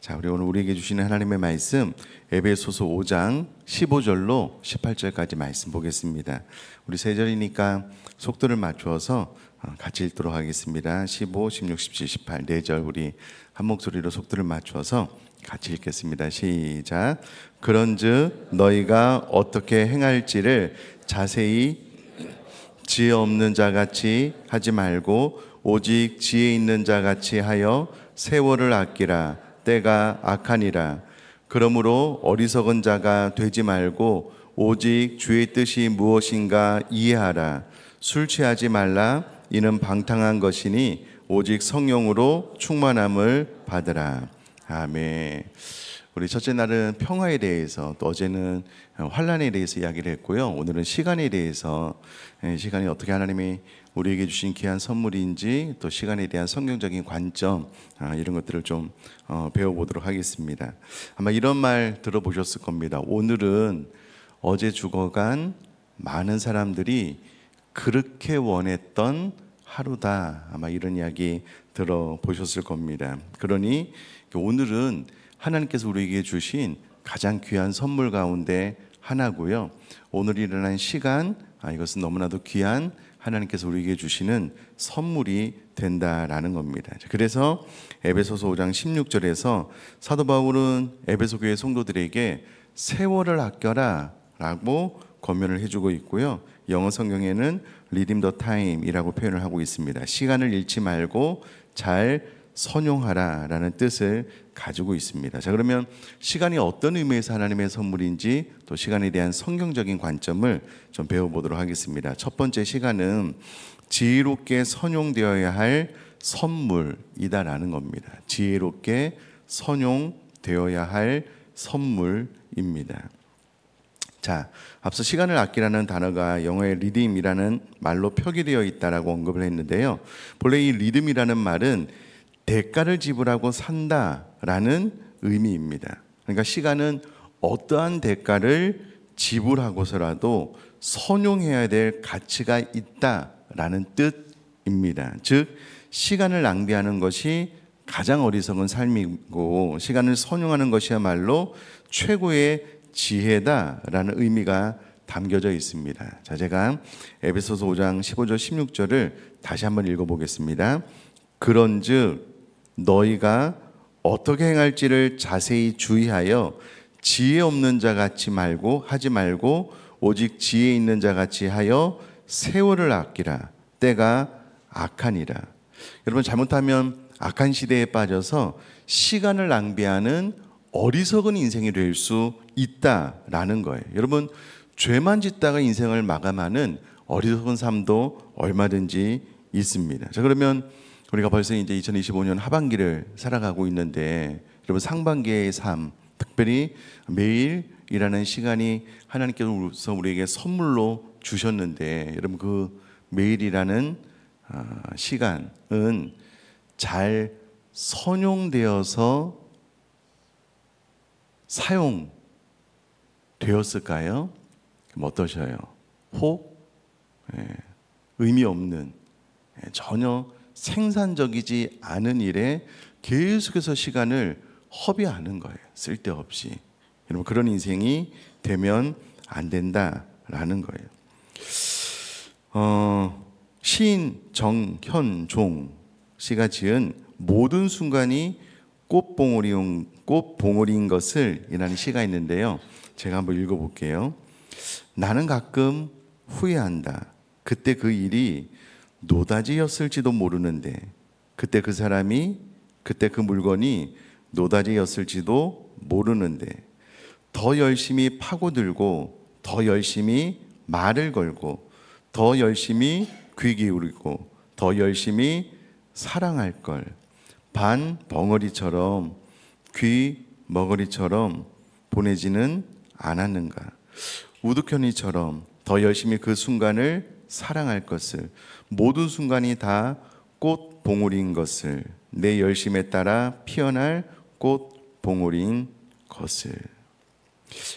자, 우리 오늘 우리에게 주시는 하나님의 말씀 에베소서 5장 15절로 18절까지 말씀 보겠습니다. 우리 세 절이니까 속도를 맞추어서 같이 읽도록 하겠습니다. 15, 16, 17, 18 네 절 우리 한 목소리로 속도를 맞추어서 같이 읽겠습니다. 시작. 그런즉 너희가 어떻게 행할지를 자세히 지혜 없는 자같이 하지 말고 오직 지혜 있는 자같이 하여 세월을 아끼라. 때가 악하니라. 그러므로 어리석은 자가 되지 말고 오직 주의 뜻이 무엇인가 이해하라. 술 취하지 말라. 이는 방탕한 것이니 오직 성령으로 충만함을 받으라. 아멘. 우리 첫째 날은 평화에 대해서, 또 어제는 환난에 대해서 이야기를 했고요. 오늘은 시간에 대해서, 시간이 어떻게 하나님이 우리에게 주신 귀한 선물인지, 또 시간에 대한 성경적인 관점, 이런 것들을 좀 배워보도록 하겠습니다. 아마 이런 말 들어보셨을 겁니다. 오늘은 어제 죽어간 많은 사람들이 그렇게 원했던 하루다. 아마 이런 이야기 들어보셨을 겁니다. 그러니 오늘은 하나님께서 우리에게 주신 가장 귀한 선물 가운데 하나고요. 오늘 일어난 시간, 이것은 너무나도 귀한 하나님께서 우리에게 주시는 선물이 된다라는 겁니다. 그래서 에베소서 5장 16절에서 사도 바울은 에베소 교회 성도들에게 세월을 아껴라 라고 권면을 해주고 있고요. 영어 성경에는 Redeem the time이라고 표현을 하고 있습니다. 시간을 잃지 말고 잘 선용하라 라는 뜻을 가지고 있습니다. 자, 그러면 시간이 어떤 의미에서 하나님의 선물인지, 또 시간에 대한 성경적인 관점을 좀 배워보도록 하겠습니다. 첫 번째 시간은 지혜롭게 선용되어야 할 선물이다라는 겁니다. 지혜롭게 선용되어야 할 선물입니다. 자, 앞서 시간을 아끼라는 단어가 영어의 리듬이라는 말로 표기되어 있다라고 언급을 했는데요. 본래 이 리듬이라는 말은 대가를 지불하고 산다라는 의미입니다. 그러니까 시간은 어떠한 대가를 지불하고서라도 선용해야 될 가치가 있다라는 뜻입니다. 즉, 시간을 낭비하는 것이 가장 어리석은 삶이고, 시간을 선용하는 것이야말로 최고의 지혜다라는 의미가 담겨져 있습니다. 자, 제가 에베소서 5장 15절 16절을 다시 한번 읽어보겠습니다. 그런즉 너희가 어떻게 행할지를 자세히 주의하여 지혜 없는 자같이 하지 말고 오직 지혜 있는 자같이 하여 세월을 아끼라. 때가 악하니라. 여러분, 잘못하면 악한 시대에 빠져서 시간을 낭비하는 어리석은 인생이 될 수 있다라는 거예요. 여러분, 죄만 짓다가 인생을 마감하는 어리석은 삶도 얼마든지 있습니다. 자, 그러면 우리가 벌써 이제 2025년 하반기를 살아가고 있는데, 여러분, 상반기의 삶, 특별히 매일 일하는 시간이 하나님께서 우리에게 선물로 주셨는데, 여러분, 그 매일이라는 시간은 잘 선용되어서 사용되었을까요? 그럼 어떠셔요? 혹 의미 없는, 전혀 생산적이지 않은 일에 계속해서 시간을 허비하는 거예요. 쓸데없이. 여러분, 그런 인생이 되면 안 된다라는 거예요. 시인 정현종 씨가 지은 모든 순간이 꽃봉오리인 것을 이라는 시가 있는데요. 제가 한번 읽어볼게요. 나는 가끔 후회한다. 그때 그 일이 노다지였을지도 모르는데, 그때 그 사람이, 그때 그 물건이 노다지였을지도 모르는데, 더 열심히 파고들고, 더 열심히 말을 걸고, 더 열심히 귀 기울이고, 더 열심히 사랑할 걸. 반 벙어리처럼, 귀 머거리처럼 보내지는 않았는가. 우두커니처럼 더 열심히 그 순간을 사랑할 것을, 모든 순간이 다 꽃봉오리인 것을, 내 열심에 따라 피어날 꽃봉오리인 것을.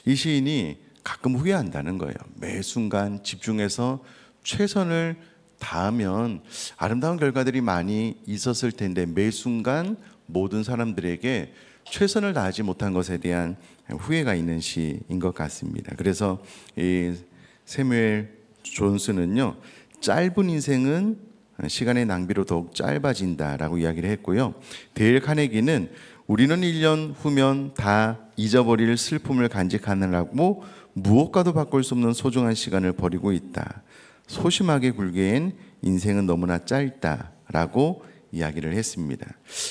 이 시인이 가끔 후회한다는 거예요. 매 순간 집중해서 최선을 다하면 아름다운 결과들이 많이 있었을 텐데, 매 순간 모든 사람들에게 최선을 다하지 못한 것에 대한 후회가 있는 시인 것 같습니다. 그래서 이 새뮤엘 존슨은요, 짧은 인생은 시간의 낭비로 더욱 짧아진다라고 이야기를 했고요. 데일 카네기는 우리는 1년 후면 다 잊어버릴 슬픔을 간직하느라고 무엇과도 바꿀 수 없는 소중한 시간을 버리고 있다. 소심하게 굴기엔 인생은 너무나 짧다라고 이야기를 했습니다.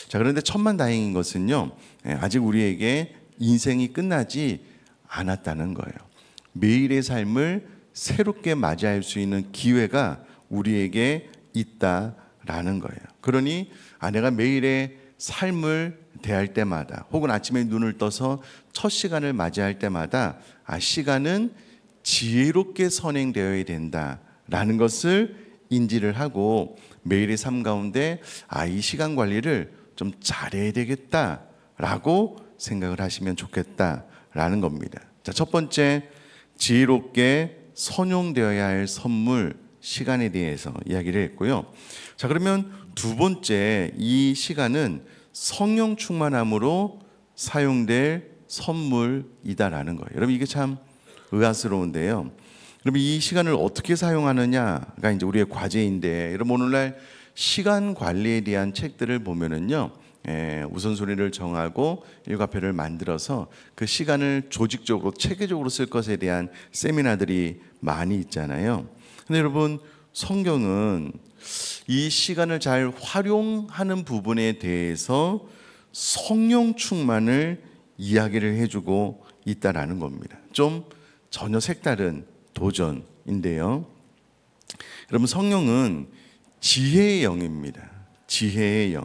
자, 그런데 천만다행인 것은요, 아직 우리에게 인생이 끝나지 않았다는 거예요. 매일의 삶을 새롭게 맞이할 수 있는 기회가 우리에게 있다라는 거예요. 그러니 내가 매일의 삶을 대할 때마다, 혹은 아침에 눈을 떠서 첫 시간을 맞이할 때마다 시간은 지혜롭게 선행되어야 된다라는 것을 인지를 하고 매일의 삶 가운데 이 시간 관리를 좀 잘해야 되겠다라고 생각을 하시면 좋겠다라는 겁니다. 자, 첫 번째, 지혜롭게 선용되어야 할 선물, 시간에 대해서 이야기를 했고요. 자, 그러면 두 번째, 이 시간은 성령 충만함으로 사용될 선물이다라는 거예요. 여러분, 이게 참 의아스러운데요. 여러분, 이 시간을 어떻게 사용하느냐가 이제 우리의 과제인데, 여러분, 오늘날 시간 관리에 대한 책들을 보면은요, 우선순위를 정하고 일과표를 만들어서 그 시간을 조직적으로 체계적으로 쓸 것에 대한 세미나들이 많이 있잖아요. 근데 여러분, 성경은 이 시간을 잘 활용하는 부분에 대해서 성령 충만을 이야기를 해주고 있다라는 겁니다. 좀 전혀 색다른 도전인데요. 여러분, 성령은 지혜의 영입니다. 지혜의 영.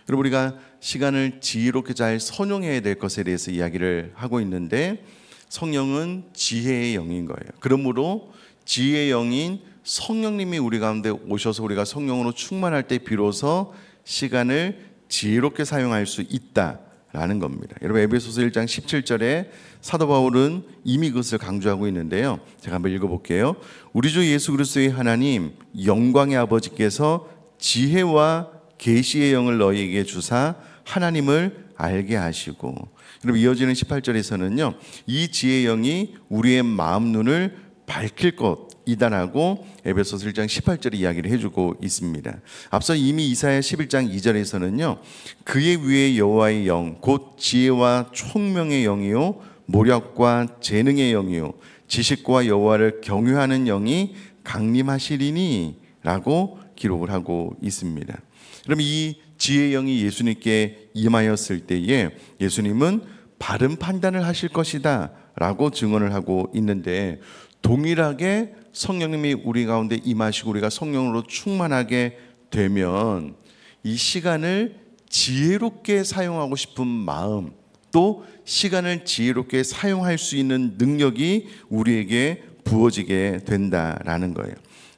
여러분, 우리가 시간을 지혜롭게 잘 선용해야 될 것에 대해서 이야기를 하고 있는데, 성령은 지혜의 영인 거예요. 그러므로 지혜의 영인 성령님이 우리 가운데 오셔서 우리가 성령으로 충만할 때 비로소 시간을 지혜롭게 사용할 수 있다라는 겁니다. 여러분, 에베소서 1장 17절에 사도 바울은 이미 그것을 강조하고 있는데요. 제가 한번 읽어볼게요. 우리 주 예수 그리스도의 하나님 영광의 아버지께서 지혜와 계시의 영을 너희에게 주사 하나님을 알게 하시고, 여러분, 이어지는 18절에서는요, 이 지혜의 영이 우리의 마음 눈을 밝힐 것이다라고 에베소서 1장 18절에 이야기를 해주고 있습니다. 앞서 이미 이사야 11장 2절에서는요, 그의 위에 여호와의 영 곧 지혜와 총명의 영이요 모략과 재능의 영이요 지식과 여호와를 경외하는 영이 강림하시리니 라고 기록을 하고 있습니다. 그럼 이 지혜의 영이 예수님께 임하였을 때에 예수님은 바른 판단을 하실 것이다 라고 증언을 하고 있는데, 동일하게 성령님이 우리 가운데 임하시고 우리가 성령으로 충만하게 되면 이 시간을 지혜롭게 사용하고 싶은 마음, 또 시간을 지혜롭게 사용할 수 있는 능력이 우리에게 부어지게 된다라는 거예요.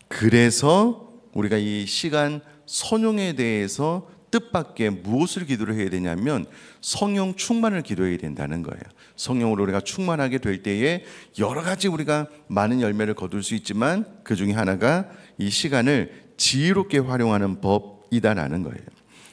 그래서 우리가 이 시간 선용에 대해서 뜻밖의 무엇을 기도를 해야 되냐면 성령 충만을 기도해야 된다는 거예요. 성령으로 우리가 충만하게 될 때에 여러 가지 우리가 많은 열매를 거둘 수 있지만 그 중에 하나가 이 시간을 지혜롭게 활용하는 법이다라는 거예요.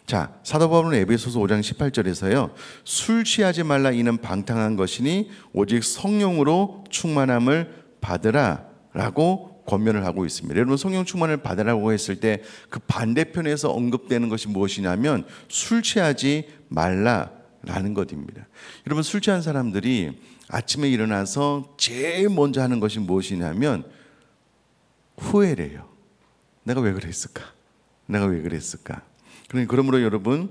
자, 사도 바울은 에베소서 5장 18절에서요, 술 취하지 말라 이는 방탕한 것이니 오직 성령으로 충만함을 받으라 라고 권면을 하고 있습니다. 여러분, 성령 충만을 받으라고 했을 때 그 반대편에서 언급되는 것이 무엇이냐면 술 취하지 말라라는 것입니다. 여러분, 술 취한 사람들이 아침에 일어나서 제일 먼저 하는 것이 무엇이냐면 후회를 해요. 내가 왜 그랬을까? 내가 왜 그랬을까? 그러므로 여러분,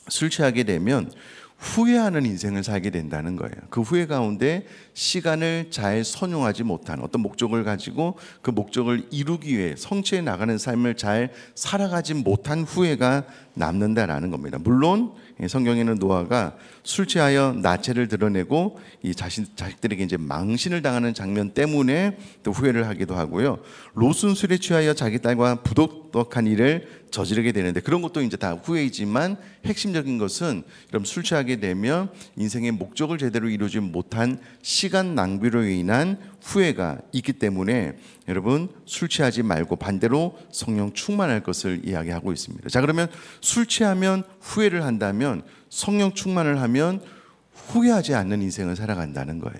술 취하게 되면 후회하는 인생을 살게 된다는 거예요. 그 후회 가운데 시간을 잘 선용하지 못한, 어떤 목적을 가지고 그 목적을 이루기 위해 성취해 나가는 삶을 잘 살아가지 못한 후회가 남는다라는 겁니다. 물론 성경에는 노아가 술 취하여 나체를 드러내고 이 자식들에게 이제 망신을 당하는 장면 때문에 또 후회를 하기도 하고요. 롯은 술에 취하여 자기 딸과 부도덕한 일을 저지르게 되는데 그런 것도 이제 다 후회이지만 핵심적인 것은 여러분, 술 취하게 되면 인생의 목적을 제대로 이루지 못한 시간 낭비로 인한 후회가 있기 때문에 여러분, 술 취하지 말고 반대로 성령 충만할 것을 이야기하고 있습니다. 자, 그러면 술 취하면 후회를 한다면 성령 충만을 하면 후회하지 않는 인생을 살아간다는 거예요.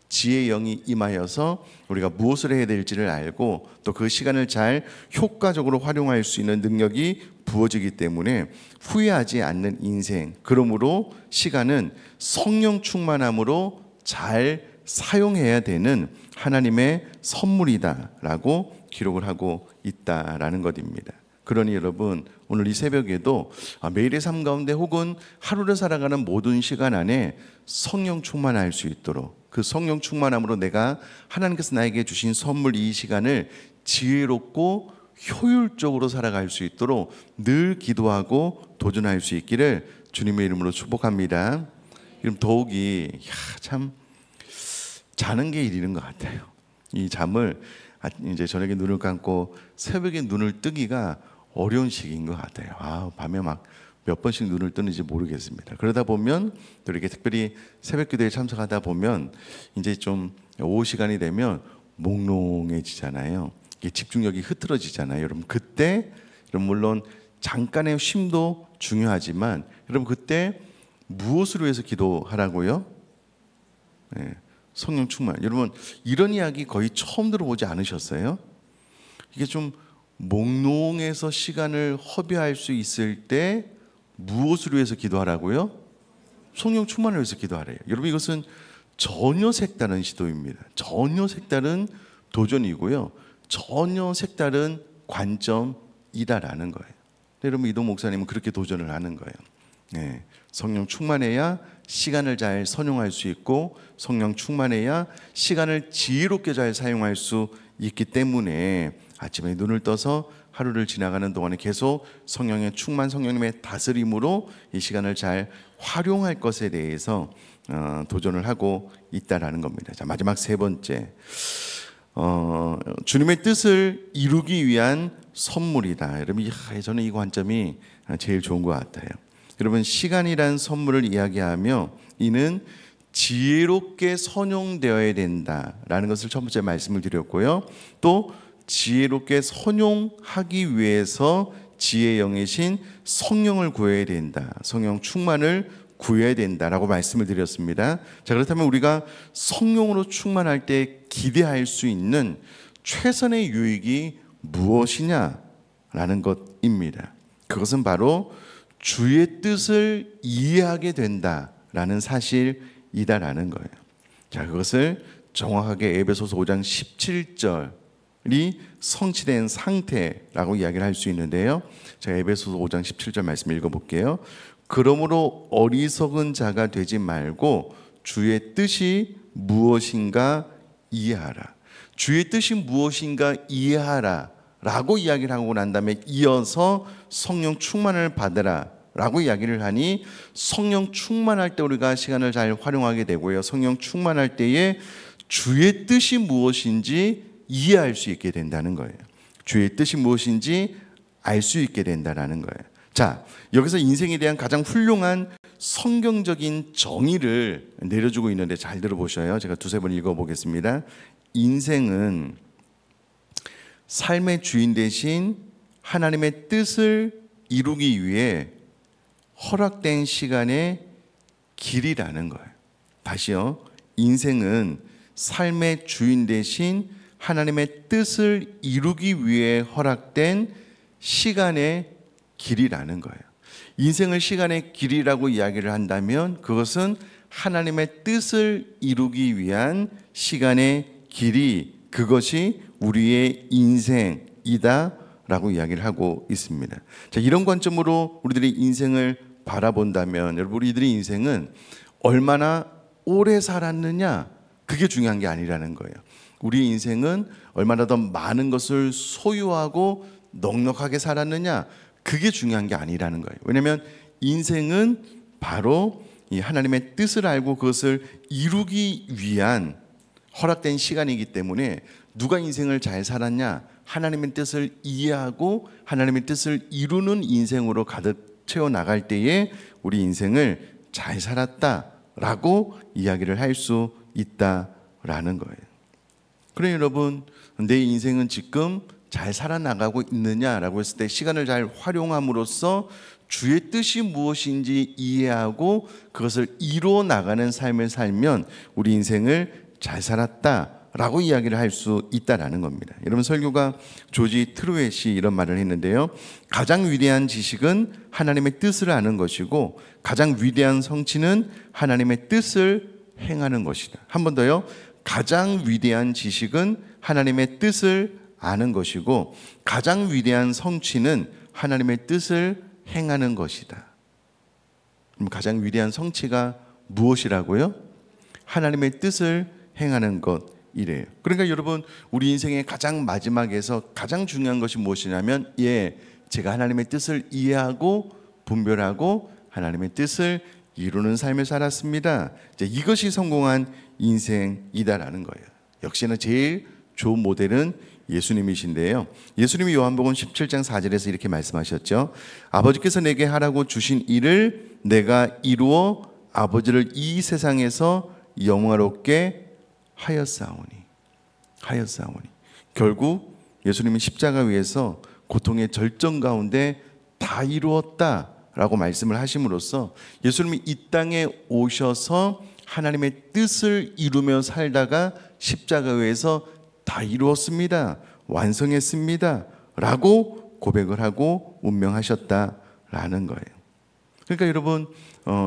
지혜의 영이 임하여서 우리가 무엇을 해야 될지를 알고 또 그 시간을 잘 효과적으로 활용할 수 있는 능력이 부어지기 때문에 후회하지 않는 인생, 그러므로 시간은 성령 충만함으로 잘 사용해야 되는 하나님의 선물이다라고 기록을 하고 있다라는 것입니다. 그러니 여러분, 오늘 이 새벽에도 매일의 삶 가운데 혹은 하루를 살아가는 모든 시간 안에 성령 충만할 수 있도록, 그 성령 충만함으로 내가 하나님께서 나에게 주신 선물 이 시간을 지혜롭고 효율적으로 살아갈 수 있도록 늘 기도하고 도전할 수 있기를 주님의 이름으로 축복합니다. 그럼 더욱이 참 자는 게 일인 것 같아요. 이 잠을 이제 저녁에 눈을 감고 새벽에 눈을 뜨기가 어려운 시기인 것 같아요. 밤에 막 몇 번씩 눈을 뜨는지 모르겠습니다. 그러다 보면 또 이렇게 특별히 새벽 기도에 참석하다 보면 이제 좀 오후 시간이 되면 몽롱해지잖아요. 이게 집중력이 흐트러지잖아요. 여러분 그때 물론 잠깐의 쉼도 중요하지만 여러분 그때 무엇을 위해서 기도하라고요? 네, 성령 충만. 여러분 이런 이야기 거의 처음 들어보지 않으셨어요? 이게 좀 몽롱해서 시간을 허비할 수 있을 때 무엇을 위해서 기도하라고요? 성령 충만을 위해서 기도하래요. 여러분 이것은 전혀 색다른 시도입니다. 전혀 색다른 도전이고요. 전혀 색다른 관점이다라는 거예요. 여러분 이동 목사님은 그렇게 도전을 하는 거예요. 네, 성령 충만해야 시간을 잘 선용할 수 있고 성령 충만해야 시간을 지혜롭게 잘 사용할 수 있기 때문에 아침에 눈을 떠서 하루를 지나가는 동안에 계속 성령의 충만, 성령님의 다스림으로 이 시간을 잘 활용할 것에 대해서 도전을 하고 있다라는 겁니다. 자, 마지막 세 번째, 주님의 뜻을 이루기 위한 선물이다. 여러분, 저는 이 관점이 제일 좋은 것 같아요. 여러분, 시간이란 선물을 이야기하며 이는 지혜롭게 선용되어야 된다라는 것을 첫 번째 말씀을 드렸고요. 또 지혜롭게 선용하기 위해서 지혜의 영이신 성령을 구해야 된다. 성령 충만을 구해야 된다라고 말씀을 드렸습니다. 자, 그렇다면 우리가 성령으로 충만할 때 기대할 수 있는 최선의 유익이 무엇이냐라는 것입니다. 그것은 바로 주의 뜻을 이해하게 된다라는 사실이다라는 거예요. 자, 그것을 정확하게 에베소서 5장 17절이 성취된 상태라고 이야기를 할 수 있는데요. 제가 에베소서 5장 17절 말씀 읽어볼게요. 그러므로 어리석은 자가 되지 말고 주의 뜻이 무엇인가 이해하라. 주의 뜻이 무엇인가 이해하라 라고 이야기를 하고 난 다음에 이어서 성령 충만을 받으라 라고 이야기를 하니 성령 충만할 때 우리가 시간을 잘 활용하게 되고요. 성령 충만할 때에 주의 뜻이 무엇인지 이해할 수 있게 된다는 거예요. 주의 뜻이 무엇인지 알 수 있게 된다는 거예요. 자, 여기서 인생에 대한 가장 훌륭한 성경적인 정의를 내려주고 있는데 잘 들어보셔요. 제가 두세 번 읽어보겠습니다. 인생은 삶의 주인 대신 하나님의 뜻을 이루기 위해 허락된 시간의 길이라는 거예요. 다시요. 인생은 삶의 주인 대신 하나님의 뜻을 이루기 위해 허락된 시간의 길이라는 거예요. 인생을 시간의 길이라고 이야기를 한다면 그것은 하나님의 뜻을 이루기 위한 시간의 길이, 그것이 우리의 인생이다 라고 이야기를 하고 있습니다. 자, 이런 관점으로 우리들이 인생을 바라본다면 여러분, 우리들의 인생은 얼마나 오래 살았느냐, 그게 중요한 게 아니라는 거예요. 우리 인생은 얼마나 더 많은 것을 소유하고 넉넉하게 살았느냐, 그게 중요한 게 아니라는 거예요. 왜냐하면 인생은 바로 이 하나님의 뜻을 알고 그것을 이루기 위한 허락된 시간이기 때문에 누가 인생을 잘 살았냐, 하나님의 뜻을 이해하고 하나님의 뜻을 이루는 인생으로 가득 채워나갈 때에 우리 인생을 잘 살았다라고 이야기를 할 수 있다라는 거예요. 그러니 여러분, 내 인생은 지금 잘 살아나가고 있느냐라고 했을 때 시간을 잘 활용함으로써 주의 뜻이 무엇인지 이해하고 그것을 이루어 나가는 삶을 살면 우리 인생을 잘 살았다라고 이야기를 할 수 있다라는 겁니다. 여러분, 설교가 조지 트루엣이 이런 말을 했는데요. 가장 위대한 지식은 하나님의 뜻을 아는 것이고 가장 위대한 성취는 하나님의 뜻을 행하는 것이다. 한 번 더요. 가장 위대한 지식은 하나님의 뜻을 아는 것이고 가장 위대한 성취는 하나님의 뜻을 행하는 것이다. 그럼 가장 위대한 성취가 무엇이라고요? 하나님의 뜻을 행하는 것이래요. 그러니까 여러분, 우리 인생의 가장 마지막에서 가장 중요한 것이 무엇이냐면 제가 하나님의 뜻을 이해하고 분별하고 하나님의 뜻을 이루는 삶을 살았습니다. 이것이 성공한 인생이다라는 거예요. 역시나 제일 좋은 모델은 예수님이신데요. 예수님이 요한복음 17장 4절에서 이렇게 말씀하셨죠. 아버지께서 내게 하라고 주신 일을 내가 이루어 아버지를 이 세상에서 영화롭게 하였사오니. 결국 예수님이 십자가 위에서 고통의 절정 가운데 다 이루었다라고 말씀을 하심으로써 예수님이 이 땅에 오셔서 하나님의 뜻을 이루며 살다가 십자가 위에서 다 이루었습니다, 완성했습니다 라고 고백을 하고 운명하셨다라는 거예요. 그러니까 여러분,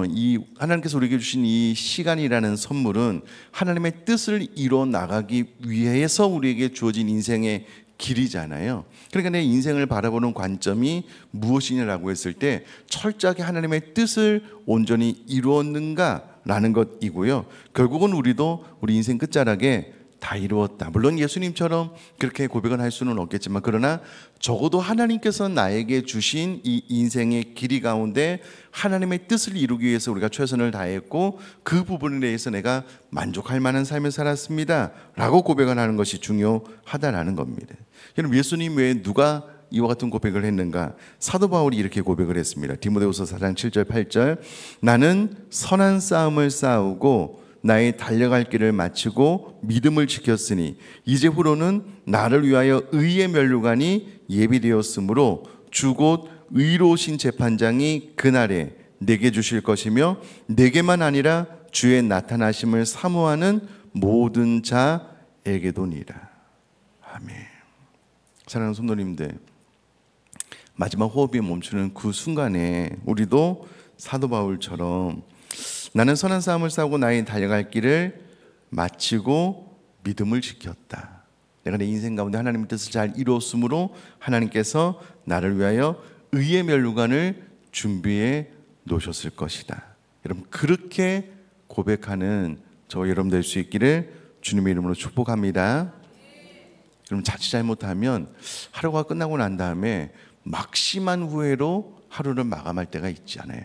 이 하나님께서 우리에게 주신 이 시간이라는 선물은 하나님의 뜻을 이뤄 나가기 위해서 우리에게 주어진 인생의 길이잖아요. 그러니까 내 인생을 바라보는 관점이 무엇이냐라고 했을 때 철저하게 하나님의 뜻을 온전히 이루었는가라는 것이고요. 결국은 우리도 우리 인생 끝자락에 다 이루었다. 물론 예수님처럼 그렇게 고백은 할 수는 없겠지만 그러나 적어도 하나님께서 나에게 주신 이 인생의 길이 가운데 하나님의 뜻을 이루기 위해서 우리가 최선을 다했고 그 부분에 대해서 내가 만족할 만한 삶을 살았습니다 라고 고백을 하는 것이 중요하다라는 겁니다. 여러분, 예수님 외에 누가 이와 같은 고백을 했는가? 사도 바울이 이렇게 고백을 했습니다. 디모데후서 4장 7절 8절 나는 선한 싸움을 싸우고 나의 달려갈 길을 마치고 믿음을 지켰으니 이제 후로는 나를 위하여 의의 면류관이 예비되었으므로 주 곧 의로우신 재판장이 그날에 내게 주실 것이며 내게만 아니라 주의 나타나심을 사모하는 모든 자에게도니라. 아멘. 사랑하는 성도님들, 마지막 호흡이 멈추는 그 순간에 우리도 사도 바울처럼 나는 선한 싸움을 싸우고 나의 달려갈 길을 마치고 믿음을 지켰다. 내가 내 인생 가운데 하나님의 뜻을 잘 이루었으므로 하나님께서 나를 위하여 의의 면류관을 준비해 놓으셨을 것이다. 여러분, 그렇게 고백하는 저와 여러분 될 수 있기를 주님의 이름으로 축복합니다. 여러분, 자칫 잘못하면 하루가 끝나고 난 다음에 막심한 후회로 하루를 마감할 때가 있지 않아요.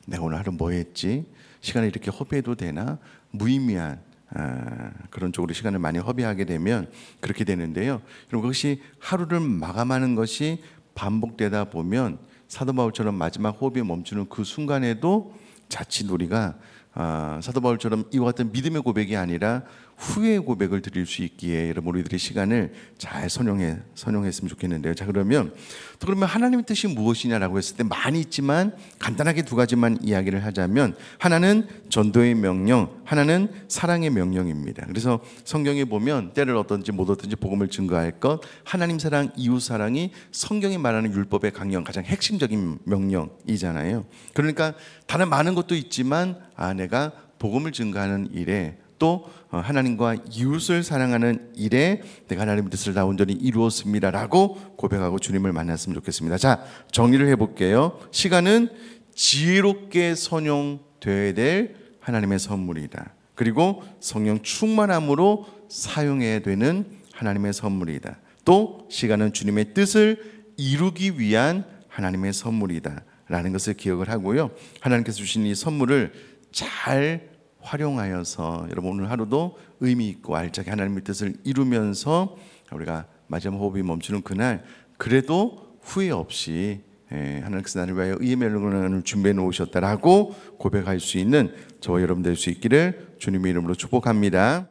내가 오늘 하루 뭐 했지? 시간을 이렇게 허비해도 되나? 무의미한 그런 쪽으로 시간을 많이 허비하게 되면 그렇게 되는데요. 그럼 그것이 하루를 마감하는 것이 반복되다 보면 사도 바울처럼 마지막 호흡이 멈추는 그 순간에도 자칫 우리가 사도 바울처럼 이와 같은 믿음의 고백이 아니라 후회의 고백을 드릴 수 있기에 여러분 우리들의 시간을 잘 선용했으면 좋겠는데요. 자, 그러면 하나님의 뜻이 무엇이냐라고 했을 때 많이 있지만 간단하게 두 가지만 이야기를 하자면 하나는 전도의 명령, 하나는 사랑의 명령입니다. 그래서 성경에 보면 때를 얻든지 못 얻든지 복음을 증거할 것, 하나님 사랑, 이웃 사랑이 성경이 말하는 율법의 강령, 가장 핵심적인 명령이잖아요. 그러니까 다른 많은 것도 있지만 내가 복음을 증거하는 일에 또 하나님과 이웃을 사랑하는 일에 내가 하나님의 뜻을 다 온전히 이루었습니다 라고 고백하고 주님을 만났으면 좋겠습니다. 자, 정리를 해볼게요. 시간은 지혜롭게 선용되어야 될 하나님의 선물이다. 그리고 성령 충만함으로 사용해야 되는 하나님의 선물이다. 또 시간은 주님의 뜻을 이루기 위한 하나님의 선물이다 라는 것을 기억을 하고요. 하나님께서 주신 이 선물을 잘 활용하여서 여러분 오늘 하루도 의미 있고 알차게 하나님의 뜻을 이루면서 우리가 마지막 호흡이 멈추는 그날 그래도 후회 없이 하나님께서 나를 위하여 의의 면류관을 준비해 놓으셨다라고 고백할 수 있는 저와 여러분 될 수 있기를 주님의 이름으로 축복합니다.